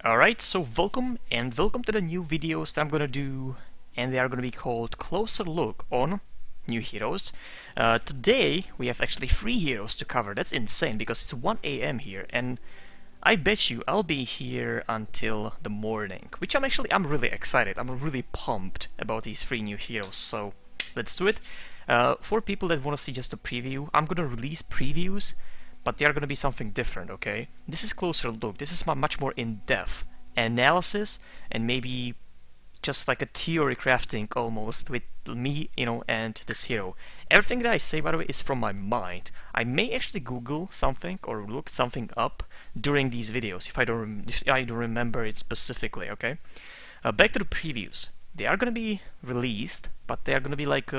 Alright, so welcome to the new videos that I'm gonna do, and they are gonna be called Closer Look on New Heroes. Today we have actually 3 heroes to cover. That's insane because it's 1 AM here, and I bet you I'll be here until the morning, which I'm really excited. I'm really pumped about these 3 new heroes, so let's do it. For people that want to see just a preview, I'm gonna release previews, but they are going to be something different, okay? This is Closer Look. This is much more in-depth analysis and maybe just like a theory crafting almost with me, and this hero. Everything that I say, by the way, is from my mind. I may actually Google something or look something up during these videos if I don't remember it specifically, okay? Back to the previews. They are going to be released, but they are going to be like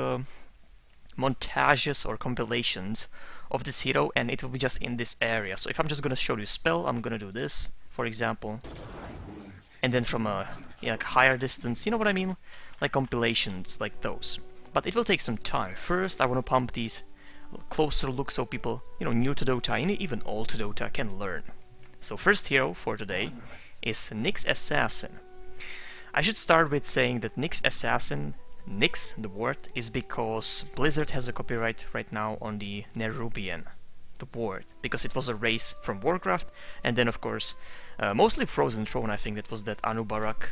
montages or compilations of this hero, and it will be just in this area. So if I'm just gonna show you a spell, I'm gonna do this, for example, and then from a like higher distance, you know what I mean? Like compilations like those. But it will take some time. First, I want to pump these Closer Look so people, new to Dota and even old to Dota can learn. So first hero for today is Nyx Assassin. I should start with saying that Nyx Assassin, Nyx, the word, is because Blizzard has a copyright right now on the Nerubian, the word, because it was a race from Warcraft, and then of course, mostly Frozen Throne, I think that was that Anubarak,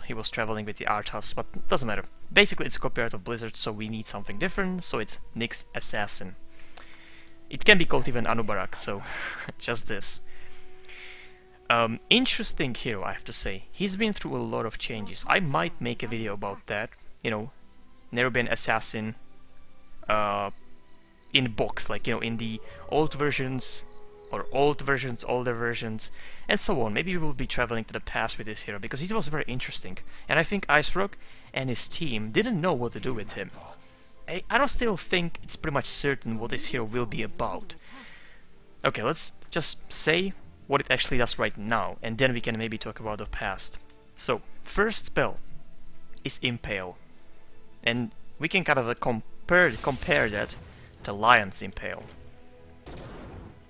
he was traveling with the art house, but it doesn't matter. Basically it's a copyright of Blizzard, so we need something different, so it's Nyx Assassin. It can be called even Anubarak, so just this. Interesting hero, I have to say. He's been through a lot of changes. I might make a video about that. Nerubian Assassin in box, like, in the old versions, or older versions, and so on. Maybe we will be traveling to the past with this hero, because he was very interesting. And I think Ice Rock and his team didn't know what to do with him. I don't still think it's pretty much certain what this hero will be about. Okay, let's just say what it actually does right now, and then we can maybe talk about the past. So, first spell is Impale. And we can kind of compare that to Lion's Impale.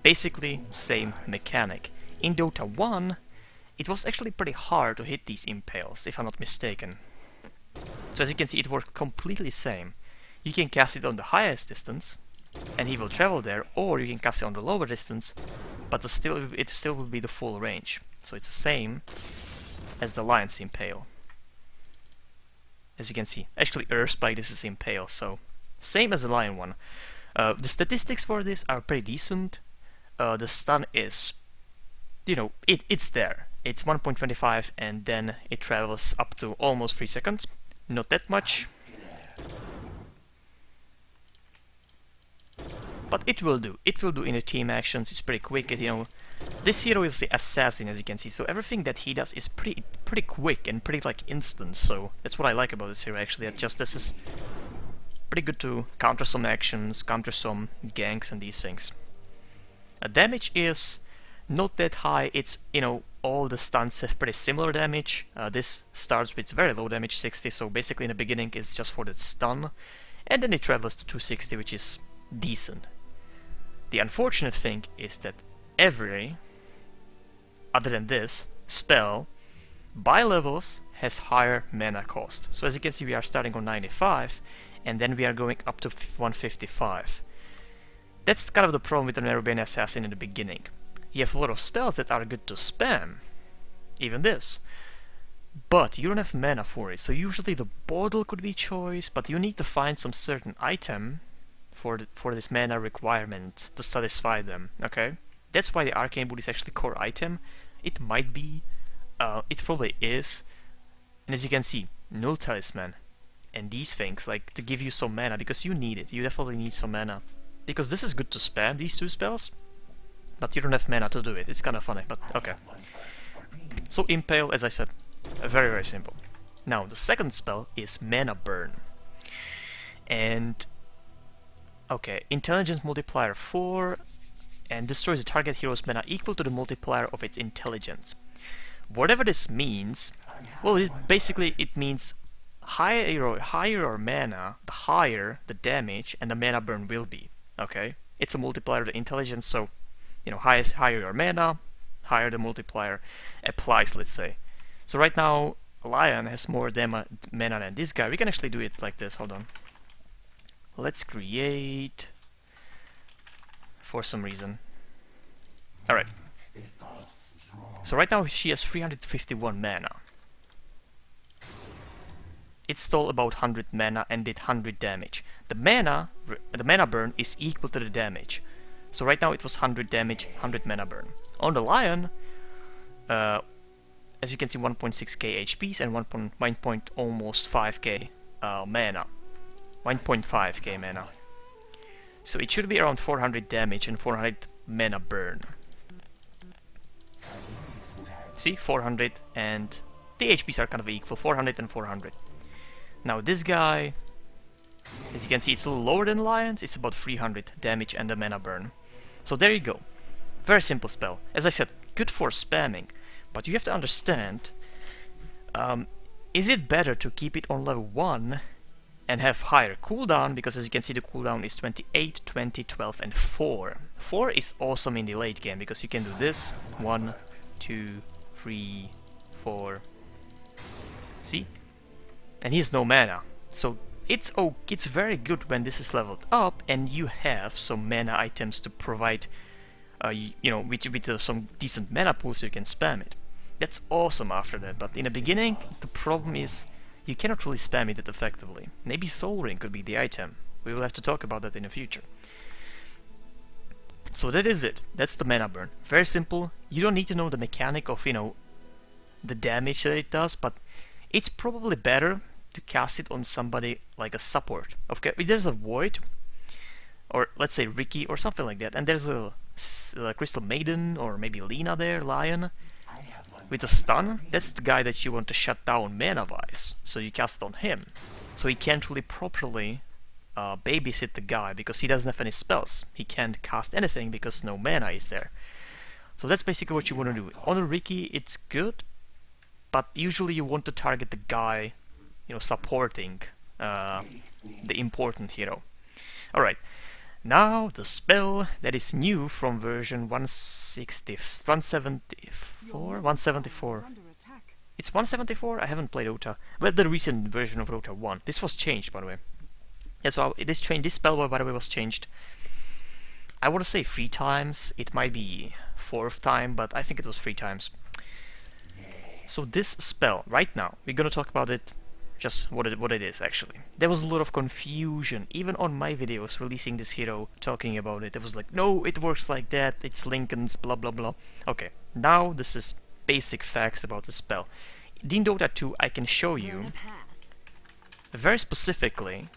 Basically, same mechanic. In Dota 1, it was actually pretty hard to hit these Impales, if I'm not mistaken. So as you can see, it worked completely same. You can cast it on the highest distance, and he will travel there, or you can cast it on the lower distance, but it still will be the full range. So it's the same as the Lion's Impale. As you can see, actually Earthspike, this is Impale, so same as the Lion one. The statistics for this are pretty decent. The stun is, it's there. It's 1.25 and then it travels up to almost 3 seconds. Not that much. But it will do. It will do in the team actions. It's pretty quick. This hero is the Assassin, as you can see. So everything that he does is pretty quick and pretty like instant. So that's what I like about this hero. Actually, this is pretty good to counter some actions, counter some ganks, and these things. Damage is not that high. It's all the stuns have pretty similar damage. This starts with very low damage, 60. So basically in the beginning it's just for the stun, and then it travels to 260, which is decent. The unfortunate thing is that every, other than this, spell by levels has higher mana cost. So as you can see, we are starting on 95, and then we are going up to 155. That's kind of the problem with the Nerubian Assassin in the beginning. You have a lot of spells that are good to spam, even this, but you don't have mana for it. So usually the bottle could be choice, but you need to find some certain item for this mana requirement to satisfy them, okay? That's why the Arcane Boot is actually core item. It might be, it probably is, and as you can see, Null Talisman, and these things, like, to give you some mana, because you need it, you definitely need some mana. Because this is good to spam, these 2 spells, but you don't have mana to do it. It's kind of funny, but okay. So Impale, as I said, very, very simple. Now, the second spell is Mana Burn. And okay, intelligence multiplier 4, and destroys the target hero's mana equal to the multiplier of its intelligence. Whatever this means, well, it means higher your mana, the higher the damage and the mana burn will be. Okay, it's a multiplier of the intelligence, so higher your mana, higher the multiplier applies, let's say. So right now, Lion has more mana than this guy. We can actually do it like this, hold on. Let's create... for some reason. Alright. So right now she has 351 mana. It stole about 100 mana and did 100 damage. The mana burn is equal to the damage. So right now it was 100 damage, 100 mana burn. On the Lion, as you can see, 1.6k HPs and 1 almost 5k mana. 1.5k mana. So it should be around 400 damage and 400 mana burn. See, 400 and the HPs are kind of equal, 400 and 400. Now this guy, as you can see, it's a little lower than Lion's, it's about 300 damage and a mana burn. So there you go. Very simple spell. As I said, good for spamming, but you have to understand, is it better to keep it on level 1 and have higher cooldown, because as you can see the cooldown is 28, 20, 12 and 4. 4 is awesome in the late game because you can do this, 1, 2, 3, 4. See? And he has no mana. So it's very good when this is leveled up and you have some mana items to provide, you know, with some decent mana pool so you can spam it. That's awesome after that, but in the beginning the problem is you cannot really spam it that effectively. Maybe Soul Ring could be the item. We will have to talk about that in the future. So that is it. That's the mana burn. Very simple. You don't need to know the mechanic of, you know, the damage that it does, but it's probably better to cast it on somebody like a support. Okay, if there's a Void, or let's say Ricky or something like that, and there's a Crystal Maiden or maybe Lina there, Lion, with a stun, that's the guy that you want to shut down mana-wise. So you cast it on him. So he can't really properly babysit the guy because he doesn't have any spells. He can't cast anything because no mana is there. So that's basically what you want to do. On a Ricky, it's good, but usually you want to target the guy, you know, supporting the important hero. Alright, now the spell that is new from version 174. It's 174? I haven't played Dota. Well, the recent version of Dota 1. This was changed, by the way. That's why this spell, by the way, was changed. I want to say 3 times. It might be 4th time, but I think it was 3 times. So this spell, right now, we're gonna talk about it, just what it is actually. There was a lot of confusion, even on my videos releasing this hero, talking about it. It was like, no, it works like that, it's Lincoln's, blah blah blah. Okay, now this is basic facts about the spell. In Dota 2, I can show you very specifically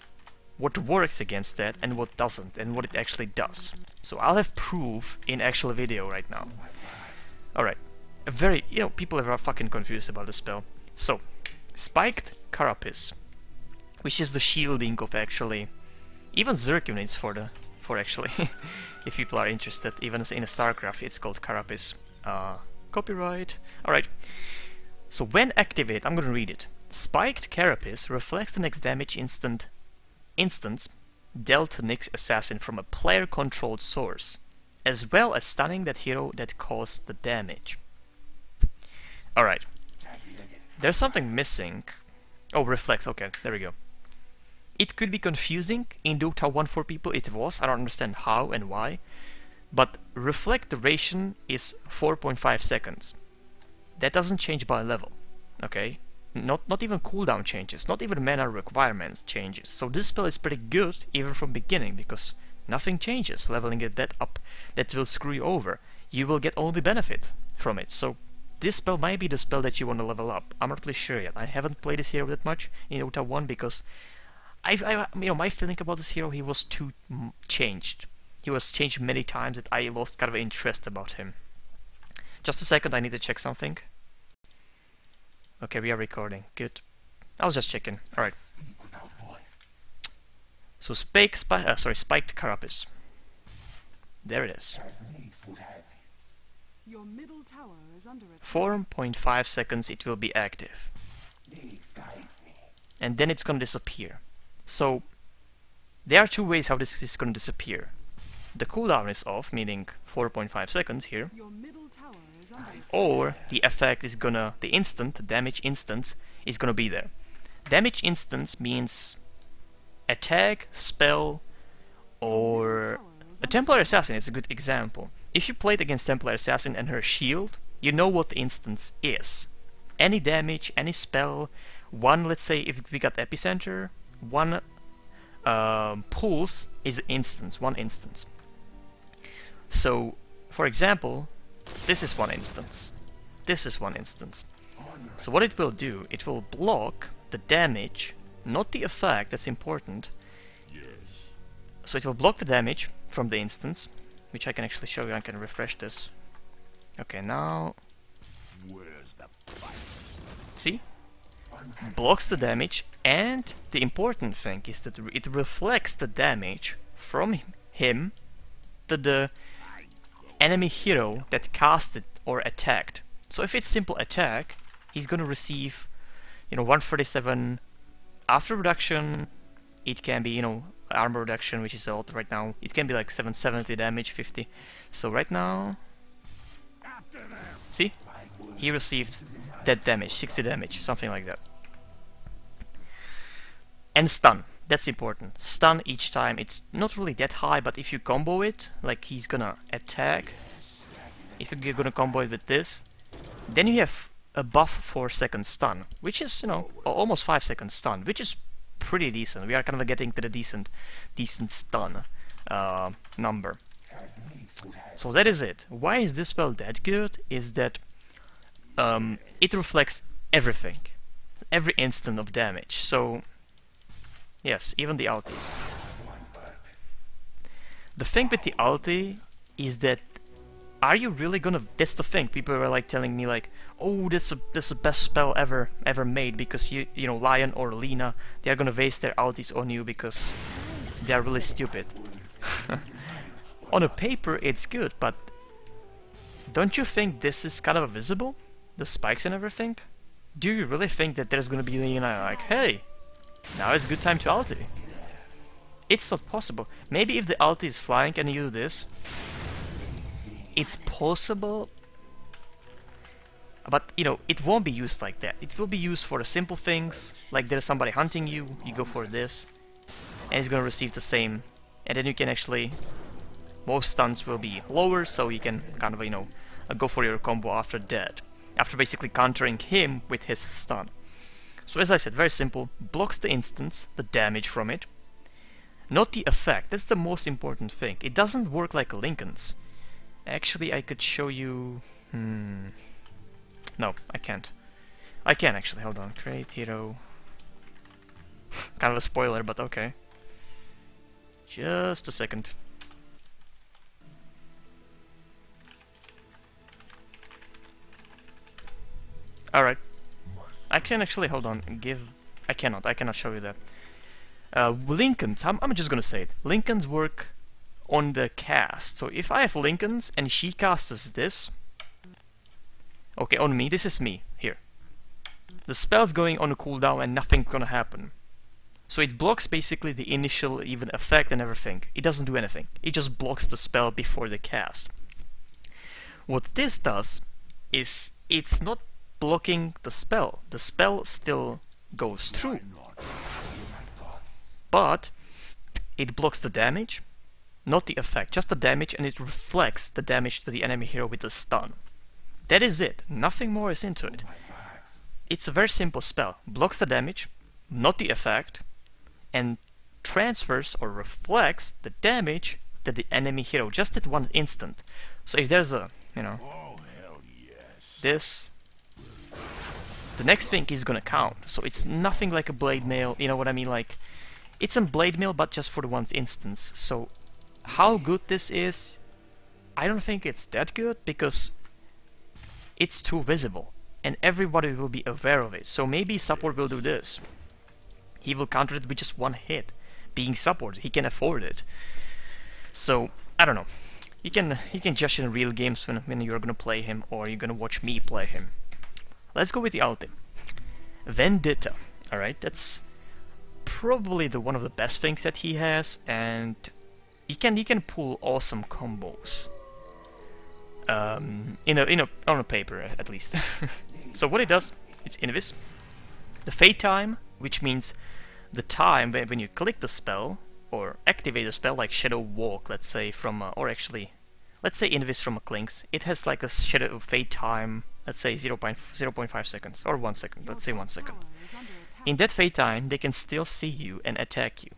what works against that and what doesn't, and what it actually does. So I'll have proof in actual video right now. Alright. You know, people are fucking confused about the spell. So, Spiked Carapace, which is the shielding of actually, even Zerg units for actually, if people are interested, even in a StarCraft, it's called Carapace. Copyright. Alright. So when activated, I'm gonna read it. Spiked Carapace reflects the next damage instance dealt to Nyx Assassin from a player-controlled source, as well as stunning that hero that caused the damage. Alright. There's something missing. Oh, reflex, okay, there we go. It could be confusing in Dota 1 for people, it was, I don't understand how and why. But reflect duration is 4.5 seconds. That doesn't change by level, okay? Not even cooldown changes, not even mana requirements changes. So this spell is pretty good even from beginning because nothing changes. Leveling it that up, that will screw you over. You will get only benefit from it. So this spell might be the spell that you want to level up. I'm not really sure yet. I haven't played this hero that much in Dota 1 because you know, my feeling about this hero, he was too changed. He was changed many times that I lost kind of interest about him. Just a second, I need to check something. Okay, we are recording. Good. I was just checking. Alright. So Spiked Carapace. There it is. 4.5 seconds it will be active. And then it's gonna disappear. So there are 2 ways how this is gonna disappear. The cooldown is off, meaning 4.5 seconds here. or the effect is gonna, the instant, the damage instance, is gonna be there. Damage instance means attack, spell, or a Templar Assassin is a good example. If you played against Templar Assassin and her shield, you know what the instance is. Any damage, any spell, one, let's say if we got Epicenter, one pulse is instance, one instance. So, for example, this is one instance. This is one instance. So what it will do, it will block the damage, not the effect, that's important. So it will block the damage from the instance, which I can actually show you. I can refresh this. Okay, now... See? Blocks the damage, and the important thing is that it reflects the damage from him to the enemy hero that cast it or attacked. So if it's simple attack, he's gonna receive, 137 after reduction. It can be, armor reduction, which is alt right now. It can be like 770 damage, 50. So right now, see, he received that damage, 60 damage, something like that. And stun, that's important. Stun each time, it's not really that high, but if you combo it, like he's gonna attack, if you're gonna combo it with this, then you have a buff for second stun, which is, almost 5 second stun, which is pretty decent. We are kind of getting to the decent stun number. So that is it. Why is this spell that good? Is that it reflects everything, every instant of damage. So yes, even the ultis. The thing with the ulti is that, are you really gonna? That's the thing. People were like telling me like, oh, this is the best spell ever made, because you know Lion or Lina, they are gonna waste their ultis on you because they are really stupid. On a paper it's good, but don't you think this is kind of visible? The spikes and everything? Do you really think that there's gonna be Lina like, hey, now it's a good time to ulti? It's not possible. Maybe if the ulti is flying and you do this, it's possible, but it won't be used like that. It will be used for the simple things, like there's somebody hunting you, you go for this, and it's gonna receive the same, and then you can actually, most stuns will be lower, so you can kind of, go for your combo after that, after basically countering him with his stun. So as I said, very simple, blocks the instance, the damage from it, not the effect. That's the most important thing. It doesn't work like Lincoln's. Actually, I could show you... No, I can't. I can actually, hold on. Create hero. Kind of a spoiler, but okay. Just a second. Alright. I can actually, hold on, I cannot show you that. Lincoln's, I'm just gonna say it. Lincoln's work on the cast. So if I have Lincoln's and she casts this, okay, on me, this is me, here. The spell's going on a cooldown and nothing's gonna happen. So it blocks basically the initial even effect and everything. It doesn't do anything. It just blocks the spell before the cast. What this does is it's not blocking the spell. The spell still goes through. But it blocks the damage, not the effect, just the damage, and it reflects the damage to the enemy hero with a stun. That is it. Nothing more is into it. It's a very simple spell. Blocks the damage, not the effect, and transfers or reflects the damage to the enemy hero just at one instant. So if there's a, this, the next thing is gonna count. So it's nothing like a blade mail, you know what I mean? Like, it's a blade mail, but just for the one's instance. So how good this is, I don't think it's that good, because it's too visible and everybody will be aware of it. So maybe support will do this. He will counter it with just one hit. Being support, he can afford it. So I don't know. You can judge in real games when you're gonna play him, or you're gonna watch me play him. Let's go with the ulti. Vendetta. Alright, that's probably one of the best things that he has, and he can pull awesome combos. on a paper at least. So what it does, it's invis. The fade time, which means the time when you click the spell or activate a spell like Shadow Walk, let's say from or actually let's say invis from a Clinks, it has like a shadow fade time, let's say 0.5 seconds or 1 second, let's say 1 second. In that fade time they can still see you and attack you.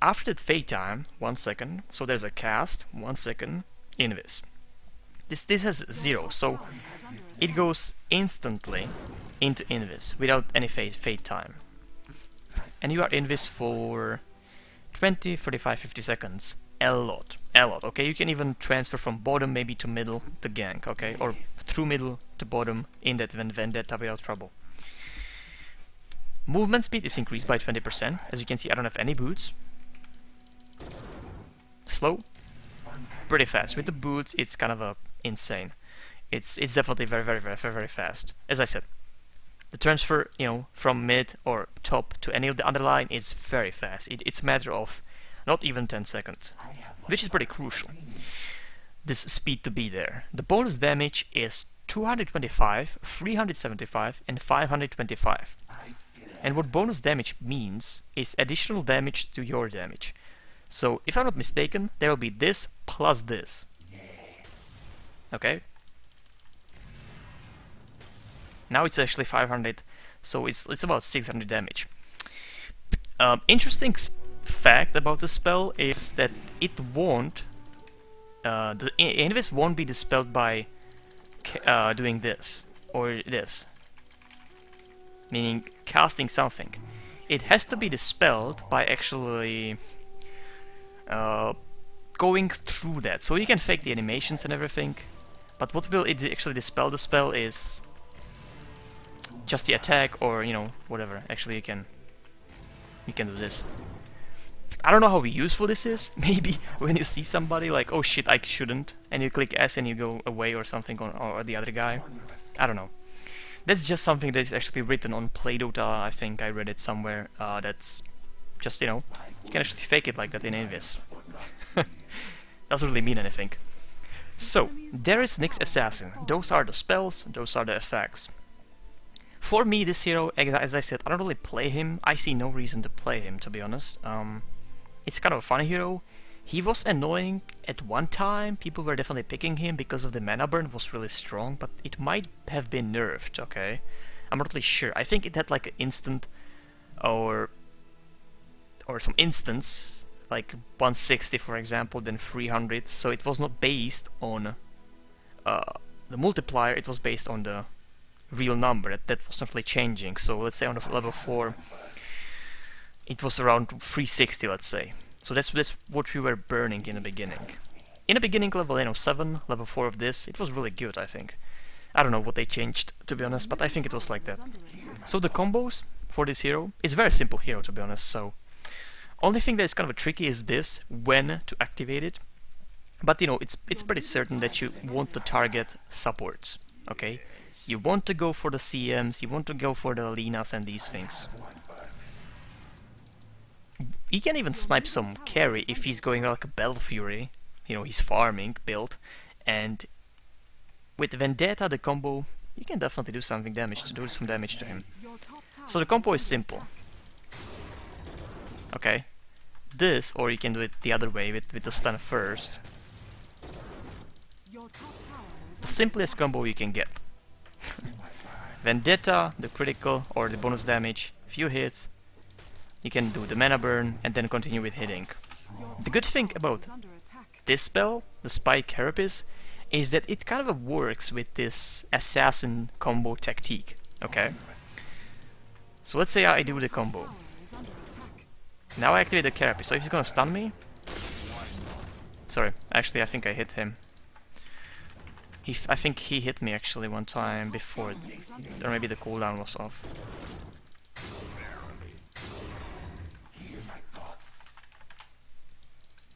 After that fade time, 1 second, so there's a cast, 1 second, invis. This has 0, so it goes instantly into invis without any fade time. And you are invis for 20, 35, 50 seconds. A lot, okay? You can even transfer from bottom maybe to middle to gank, okay? Or through middle to bottom in that Vendetta without trouble. Movement speed is increased by 20%. As you can see, I don't have any boots. Slow, pretty fast. With the boots, it's kind of insane. It's definitely very fast. As I said, the transfer, from mid or top to any of the underline is very fast. It's a matter of not even 10 seconds, which is pretty crucial. This speed to be there. The bonus damage is 225, 375, and 525. And what bonus damage means is additional damage to your damage. So, if I'm not mistaken, there will be this plus this. Okay? Now it's actually 500, so it's about 600 damage. Interesting fact about the spell is that it won't... the invis won't be dispelled by doing this, or this. Meaning casting something. It has to be dispelled by actually... going through that. So you can fake the animations and everything, but what will it actually dispel the spell is just the attack, or whatever. Actually you can do this. I don't know how useful this is. Maybe when you see somebody like, oh shit, I shouldn't, and you click S and you go away or something, or the other guy. I don't know. That's just something that's actually written on Play Dota. I think I read it somewhere. That's just, you can actually fake it like that in Invis. Doesn't really mean anything. So, there is Nyx Assassin. Those are the spells, those are the effects. For me, this hero, as I said, I don't really play him. I see no reason to play him, to be honest. It's kind of a funny hero. He was annoying at one time. People were definitely picking him because of the mana burn was really strong, but it might have been nerfed, okay? I'm not really sure. I think it had like an instant or some instance, like 160 for example, then 300, so it was not based on the multiplier, it was based on the real number. That was not really changing. So let's say on the level 4 it was around 360, let's say. So that's what we were burning in the beginning. In the beginning level 7, level 4 of this, it was really good, I think. I don't know what they changed, to be honest, but I think it was like that. So the combos for this hero is a very simple hero, to be honest. So only thing that is kind of tricky is this, when to activate it. But it's pretty certain that you want to target supports, okay? You want to go for the CMs, you want to go for the Linas and these things. He can even snipe some carry if he's going like a Battle Fury, he's farming build, and with Vendetta, the combo, you can definitely do some damage to him. So the combo is simple. Okay, this, or you can do it the other way with the stun first. The simplest combo you can get. Vendetta, the critical or the bonus damage, few hits. You can do the mana burn and then continue with hitting. The good thing about this spell, the Spike Carapace, is that it kind of works with this Assassin combo tactique. Okay? So let's say I do the combo. Now I activate the Carapace, so if he's gonna stun me... Sorry, actually I think I hit him. I think he hit me actually one time before, or maybe the cooldown was off.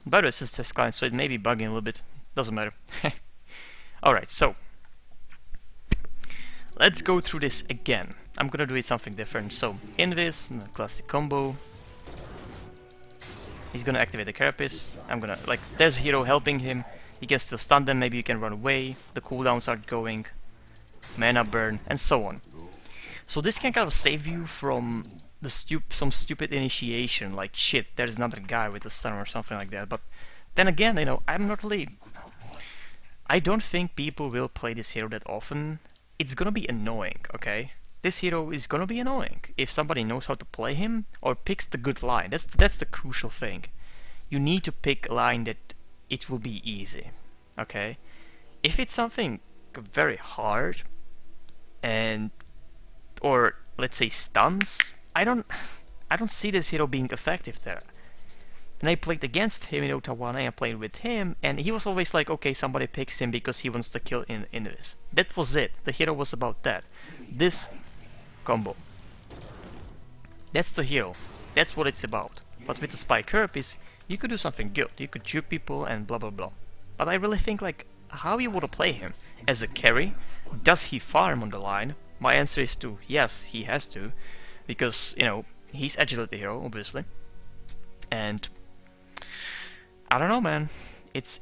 By the way, this is test client, so it may be bugging a little bit. Doesn't matter. Alright, so let's go through this again. I'm gonna do it something different. So, Invis, classic combo. He's gonna activate the Carapace. I'm gonna, there's a hero helping him. You can still stun them, maybe you can run away, the cooldowns aren't going, mana burn, and so on. So this can kind of save you from the some stupid initiation, like shit, there's another guy with a stun or something like that. But then again, you know, I don't think people will play this hero that often. It's gonna be annoying, okay? This hero is gonna be annoying if somebody knows how to play him or picks the good line. That's the crucial thing. You need to pick a line that it will be easy, okay? If it's something very hard and or let's say stuns, I don't see this hero being effective there. And I played against him in Dota 1, I played with him, and he was always like, okay, somebody picks him because he wants to kill in this. That was it. The hero was about that. This combo. That's the hero. That's what it's about. But with the spike carapace, you could do something good. You could juke people and blah blah blah. But I really think like, how you want to play him? As a carry? Does he farm on the line? My answer is to yes, he has to. Because, you know, he's agility hero, obviously. And I don't know, man. It's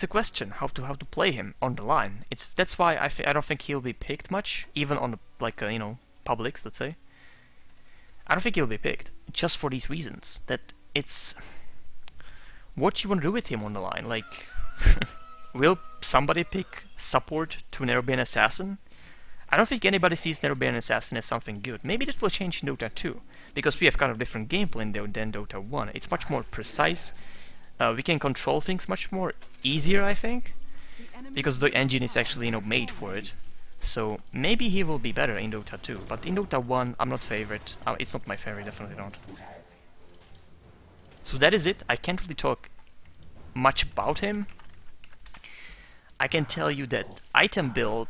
a question how to play him on the line. That's why I don't think he'll be picked much, even on the, like you know, publics, let's say. I don't think he'll be picked just for these reasons. That it's what you want to do with him on the line. Like, will somebody pick support to Nyx Assassin? I don't think anybody sees Nyx Assassin as something good. Maybe that will change in Dota 2, because we have kind of different gameplay than Dota 1. It's much more precise. We can control things much more easier, I think, because the engine is actually, you know, made for it. So maybe he will be better in Dota 2, but in Dota 1, I'm not favorite. It's not my favorite, definitely not. So that is it. I can't really talk much about him. I can tell you that item build,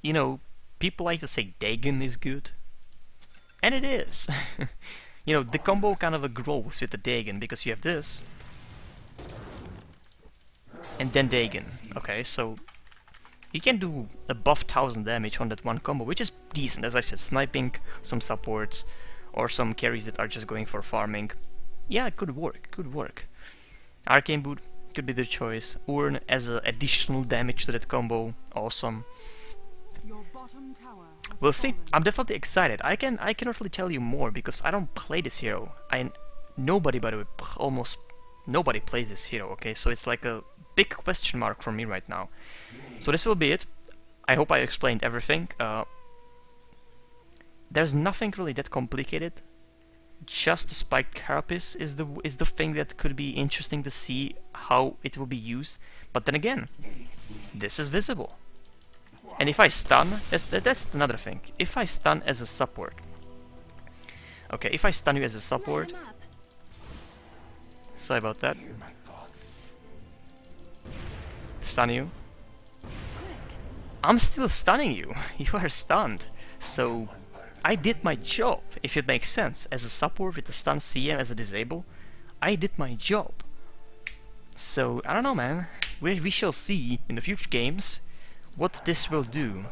you know, people like to say Dagon is good, and it is. You know, the combo kind of grows with the Dagon because you have this, and then Dagon. Okay, so you can do above 1000 damage on that one combo, which is decent. As I said, sniping some supports or some carries that are just going for farming. Yeah, it could work. Could work. Arcane Boot could be the choice. Urn as additional damage to that combo. Awesome. We'll see. I'm definitely excited. I cannot really tell you more because I don't play this hero. Nobody, by the way, almost nobody plays this hero. Okay, so it's like a big question mark for me right now. So this will be it. I hope I explained everything. There's nothing really that complicated. Just the spiked carapace is the thing that could be interesting to see how it will be used. But then again, this is visible. And if I stun, that's another thing. If I stun as a support, okay, if I stun you as a support, sorry about that. Stun you. I'm still stunning you. You are stunned. So I did my job, if it makes sense. As a support with the stun CM as a disable, I did my job. So I don't know, man. We shall see in the future games what this will do.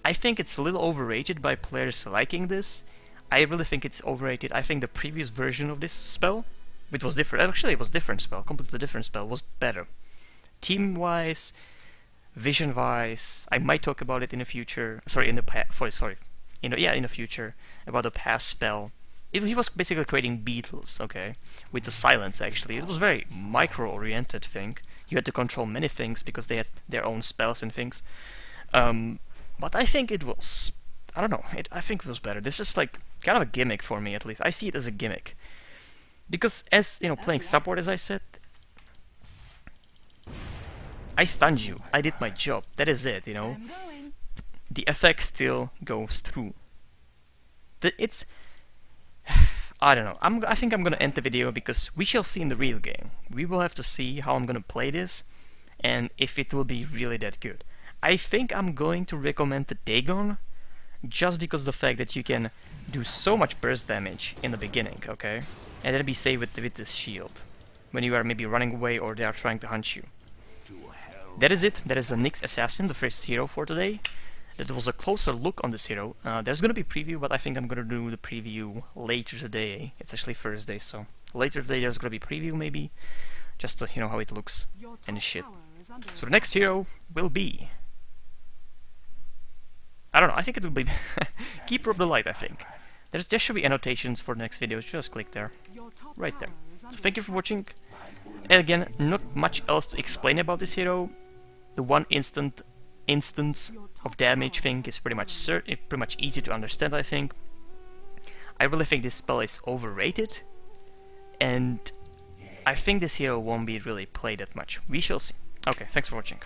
I think it's a little overrated by players liking this. I really think it's overrated. I think the previous version of this spell, which was different, actually it was different spell, completely different spell, was better. Team-wise, vision-wise, I might talk about it in the future. Sorry, in the past. Sorry, in the future about the past spell. He was basically creating beetles, okay, with the silence. Actually, it was very micro-oriented thing. You had to control many things because they had their own spells and things. But I think it was, I don't know. I think it was better. This is like kind of a gimmick for me, at least. I see it as a gimmick because, as you know, playing support, as I said. I stunned you. I did my job. That is it, you know. The effect still goes through. It's... I don't know. I think I'm gonna end the video because we shall see in the real game. We will have to see how I'm gonna play this and if it will be really that good. I think I'm going to recommend the Dagon just because of the fact that you can do so much burst damage in the beginning, okay? And then be safe with this shield when you are maybe running away or they are trying to hunt you. That is it. That is the Nyx Assassin, the first hero for today. That was a closer look on this hero. There's gonna be preview, but I think I'm gonna do the preview later today. It's actually Thursday, so later today there's gonna be preview maybe, just to, you know, how it looks and shit. So the next hero will be... I don't know, I think it will be Keeper of the Light, I think. There should be annotations for the next video, just click there. Right there. So thank you for watching. And again, not much else to explain about this hero. The one instance of damage thing is pretty much easy to understand, I think. I really think this spell is overrated, and I think this hero won't be really played that much. We shall see. Okay, thanks for watching.